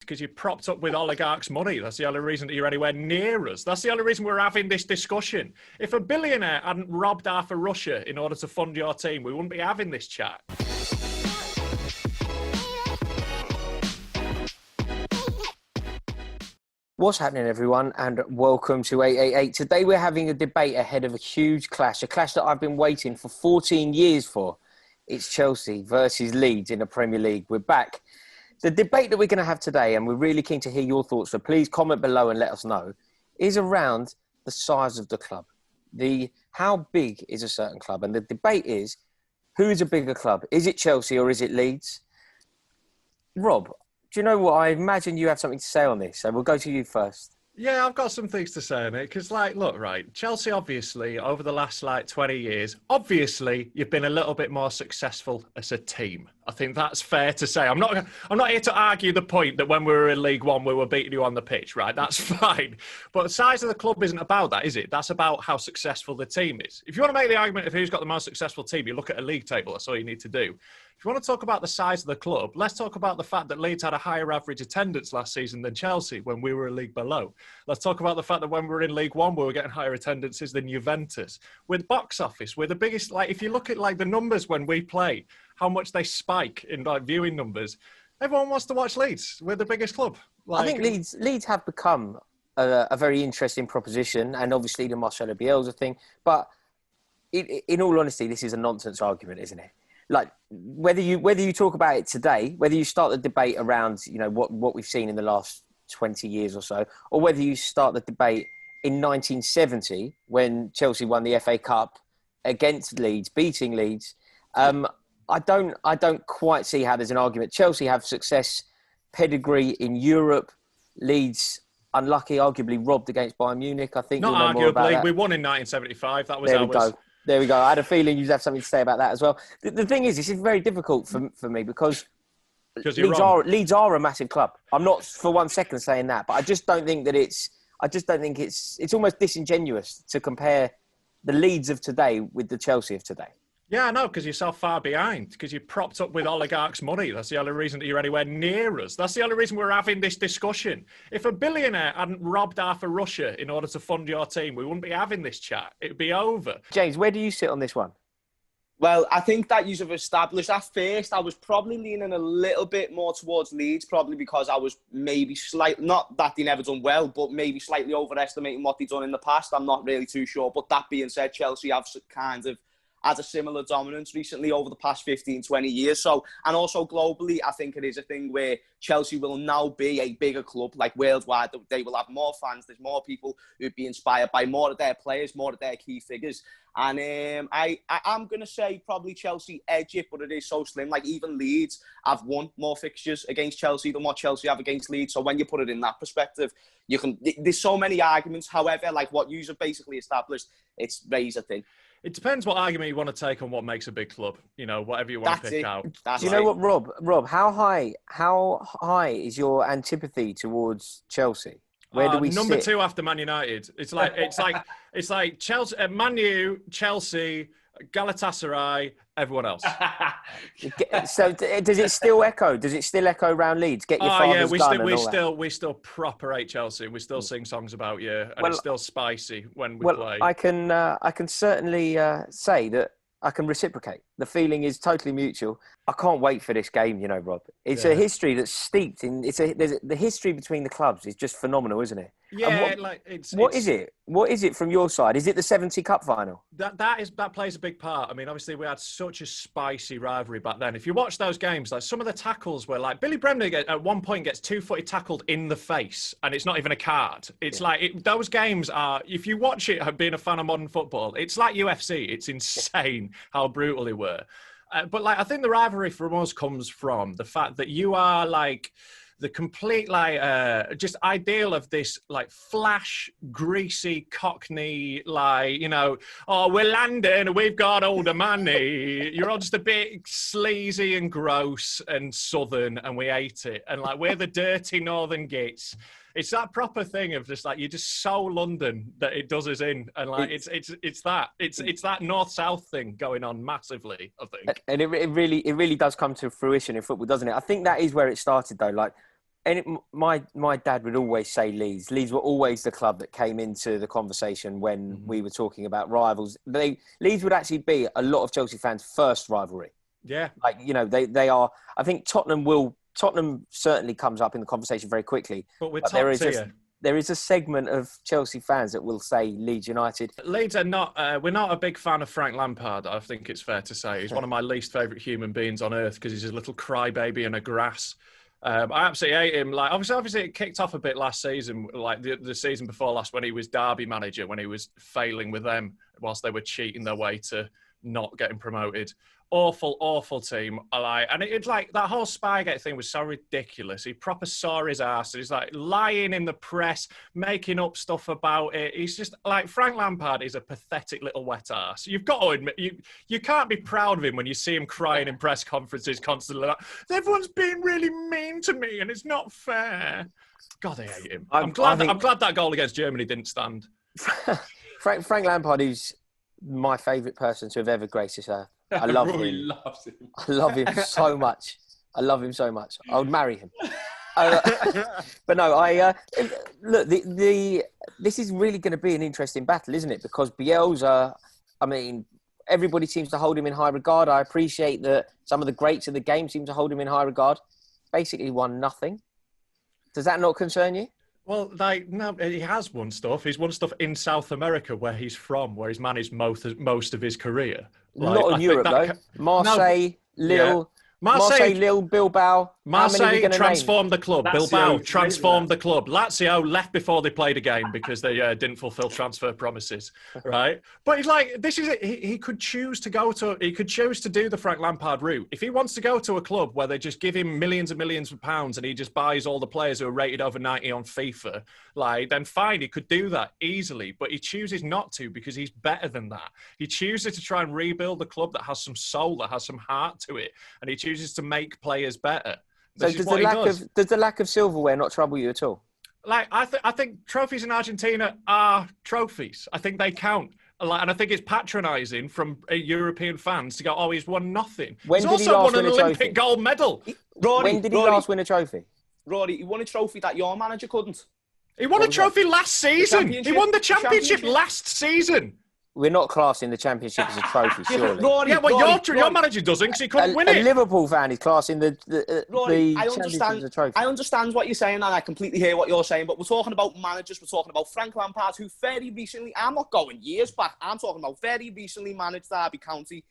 Because you're propped up with oligarchs' money. That's the only reason that you're anywhere near us. That's the only reason we're having this discussion. If a billionaire hadn't robbed half of Russia in order to fund your team, we wouldn't be having this chat. What's happening, everyone, and welcome to 888. Today we're having a debate ahead of a huge clash, a clash that I've been waiting for 14 years for. It's Chelsea versus Leeds in the Premier League. We're back. The debate that we're going to have today, and we're really keen to hear your thoughts, so please comment below and let us know, is around the size of the club. How big is a certain club? And the debate is, who is a bigger club? Is it Chelsea or is it Leeds? Rob, do you know what? I imagine you have something to say on this, so we'll go to you first. Yeah, I've got some things to say on it because, look, right, Chelsea, obviously, over the last, 20 years, obviously, you've been a little bit more successful as a team. I think that's fair to say. I'm not here to argue the point that when we were in League One, we were beating you on the pitch, right? That's fine. But the size of the club isn't about that, is it? That's about how successful the team is. If you want to make the argument of who's got the most successful team, you look at a league table. That's all you need to do. If you want to talk about the size of the club, let's talk about the fact that Leeds had a higher average attendance last season than Chelsea when we were a league below. Let's talk about the fact that when we were in League One, we were getting higher attendances than Juventus. With box office, we're the biggest. If you look at the numbers when we play, how much they spike in viewing numbers, everyone wants to watch Leeds. We're the biggest club. I think Leeds have become a very interesting proposition, and obviously the Marcelo Bielsa thing. But in all honesty, this is a nonsense argument, isn't it? Whether you talk about it today, whether you start the debate around what we've seen in the last 20 years or so, or whether you start the debate in 1970 when Chelsea won the FA Cup against Leeds, beating Leeds, I don't quite see how there's an argument. Chelsea have success pedigree in Europe. Leeds unlucky, arguably robbed against Bayern Munich. I think not arguably. We won in 1975. That was ours. There we go. I had a feeling you'd have something to say about that as well. The thing is, this is very difficult for me because Leeds are a massive club. I'm not for 1 second saying that, but I just don't think that it's almost disingenuous to compare the Leeds of today with the Chelsea of today. Yeah, I know, because you're so far behind, because you're propped up with oligarchs' money. That's the only reason that you're anywhere near us. That's the only reason we're having this discussion. If a billionaire hadn't robbed half of Russia in order to fund your team, we wouldn't be having this chat. It'd be over. James, where do you sit on this one? Well, I think that you've established. At first, I was probably leaning a little bit more towards Leeds, probably because I was maybe not that they never done well, but maybe slightly overestimating what they've done in the past. I'm not really too sure. But that being said, Chelsea have kind of had a similar dominance recently over the past 15, 20 years. So, and also globally, I think it is a thing where Chelsea will now be a bigger club, worldwide. They will have more fans. There's more people who'd be inspired by more of their players, more of their key figures. And I'm going to say probably Chelsea edge it, but it is so slim. Even Leeds have won more fixtures against Chelsea than what Chelsea have against Leeds. So when you put it in that perspective, there's so many arguments. However, what you have basically established, it's razor thin. It depends what argument you want to take on what makes a big club. Whatever you want to pick out. Do you know what, Rob? How high is your antipathy towards Chelsea? Where do we number sit? 2 after Man United? It's like Chelsea, Man U, Chelsea, Galatasaray, everyone else. So does it still echo? Does it still echo around Leeds? Get your father's gun we still proper hate Chelsea. We still sing songs about you, and it's still spicy when we play. I can certainly say that I can reciprocate. The feeling is totally mutual. I can't wait for this game, Rob. It's a history that's steeped in. The history between the clubs is just phenomenal, isn't it? Yeah, what is it? What is it from your side? Is it the 70 Cup final? That plays a big part. I mean, obviously we had such a spicy rivalry back then. If you watch those games, some of the tackles were Billy Bremner at one point gets 2-footed tackled in the face, and it's not even a card. It's those games are. If you watch it, being a fan of modern football, it's like UFC. It's insane how brutal they were. But I think the rivalry for us comes from the fact that you are the complete just ideal of this flash, greasy Cockney oh, we're London, we've got all the money. You're all just a bit sleazy and gross and southern, and we hate it. And we're the dirty northern gits. It's that proper thing of just you're just so London that it does us in, and it's that north-south thing going on massively, I think. And it really does come to fruition in football, doesn't it? I think that is where it started though. my dad would always say Leeds. Leeds were always the club that came into the conversation when we were talking about rivals. Leeds would actually be a lot of Chelsea fans' first rivalry. Yeah. Like, you know, they are. I think Tottenham certainly comes up in the conversation very quickly. But with top tier. There is a segment of Chelsea fans that will say Leeds United. Leeds are not. We're not a big fan of Frank Lampard. I think it's fair to say he's one of my least favourite human beings on earth because he's a little crybaby and a grass. I absolutely hate him. Like obviously, it kicked off a bit last season, like the season before last, when he was Derby manager, when he was failing with them whilst they were cheating their way to not getting promoted. Awful team. And it's like that whole Spygate thing was so ridiculous. He proper saw his ass. He's like lying in the press, making up stuff about it. He's just like Frank Lampard is a pathetic little wet ass. You've got to admit, you can't be proud of him when you see him crying in press conferences constantly. Like, everyone's being really mean to me, and it's not fair. God, I hate him. I'm glad that goal against Germany didn't stand. Frank Lampard is my favourite person to have ever graced this earth. I love him. I love him so much. I would marry him. But no, look. This is really going to be an interesting battle, isn't it? Because Bielsa, I mean, everybody seems to hold him in high regard. I appreciate that some of the greats of the game seem to hold him in high regard. Basically, won nothing. Does that not concern you? Well, no, he has won stuff. He's won stuff in South America, where he's from, where he's managed most of his career. Not in Europe, though. Marseille, Lille, Lille, Bilbao. Marseille transformed the club. Bilbao transformed the club. Lazio left before they played a game because they didn't fulfil transfer promises, right? But he's like, this is it. He could choose to do the Frank Lampard route. If he wants to go to a club where they just give him millions and millions of pounds and he just buys all the players who are rated over 90 on FIFA, then fine, he could do that easily. But he chooses not to because he's better than that. He chooses to try and rebuild a club that has some soul, that has some heart to it, and he chooses to make players better. So does the lack of silverware not trouble you at all? Like I think trophies in Argentina are trophies. I think they count. And I think it's patronising from European fans to go, oh, he's won nothing. He's also won an Olympic gold medal. When did he last win a trophy? Rory, he won a trophy that your manager couldn't. He won a trophy last season. He won the championship last season. We're not classing the championship as a trophy, surely. Your manager doesn't because he couldn't win it. A Liverpool fan is classing the championship as a trophy. I understand what you're saying, and I completely hear what you're saying, but we're talking about managers, we're talking about Frank Lampard, who very recently, I'm not going years back, I'm talking about very recently managed Derby County.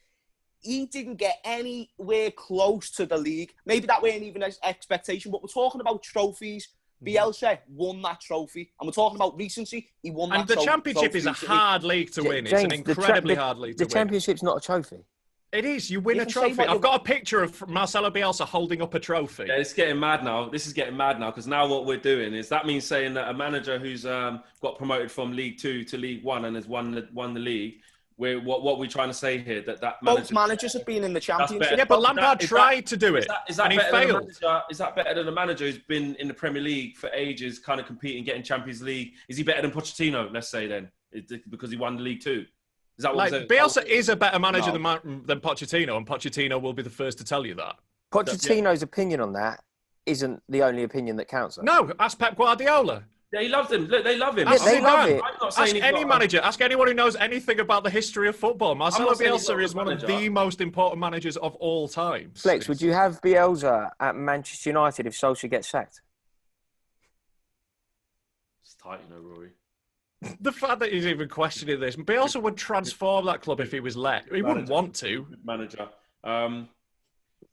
He didn't get anywhere close to the league. Maybe that weren't even his expectation, but we're talking about trophies. Bielsa won that trophy. And we're talking about recency. He won that trophy. And the championship is a hard league to win. James, it's an incredibly hard league to win. The championship's not a trophy. It is. You win a trophy. I've got a picture of Marcelo Bielsa holding up a trophy. Yeah, it's getting mad now. This is getting mad now because now what we're doing is that means saying that a manager who's got promoted from League 2 to League 1 and has won the league, what we're trying to say here that both managers have been in the championship. Yeah, but Lampard tried to do it, and he failed. Is that better than a manager who's been in the Premier League for ages, kind of competing, getting Champions League? Is he better than Pochettino? Let's say then, because he won the League too. Is that what Bielsa is a better manager than Pochettino, and Pochettino will be the first to tell you that. Pochettino's opinion on that isn't the only opinion that counts. Though. No, ask Pep Guardiola. Yeah, he loves him. Look, they love him. Yes, they love it. I'm not saying ask any manager. Ask anyone who knows anything about the history of football. Marcelo Bielsa is one of the most important managers of all time. Flex, would you have Bielsa at Manchester United if Solskjaer gets sacked? It's tight, Rory. The fact that he's even questioning this. Bielsa would transform that club if he was let. He wouldn't want to. Manager.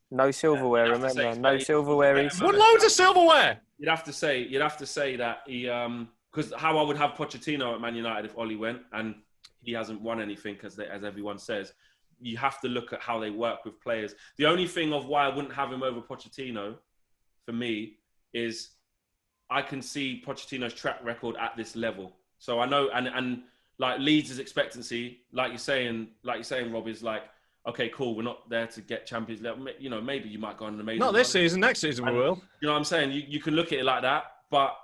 No silverware, remember. No silverware. Won loads of silverware. You'd have to say that he, because how I would have Pochettino at Man United if Oli went, and he hasn't won anything, as everyone says. You have to look at how they work with players. The only thing of why I wouldn't have him over Pochettino, for me, is I can see Pochettino's track record at this level. So I know, and like Leeds' expectancy, like you're saying, Rob, is like, okay, cool, we're not there to get Champions League. Maybe you might go on an amazing... Not this season, next season we will. You know what I'm saying? You can look at it like that, but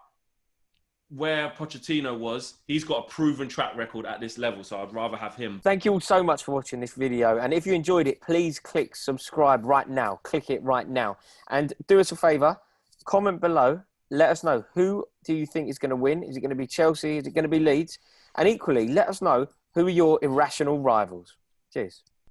where Pochettino was, he's got a proven track record at this level, so I'd rather have him. Thank you all so much for watching this video, and if you enjoyed it, please click subscribe right now. Click it right now. And do us a favour, comment below let us know. Who do you think is going to win? Is it going to be Chelsea? Is it going to be Leeds? And equally, let us know who are your irrational rivals. Cheers.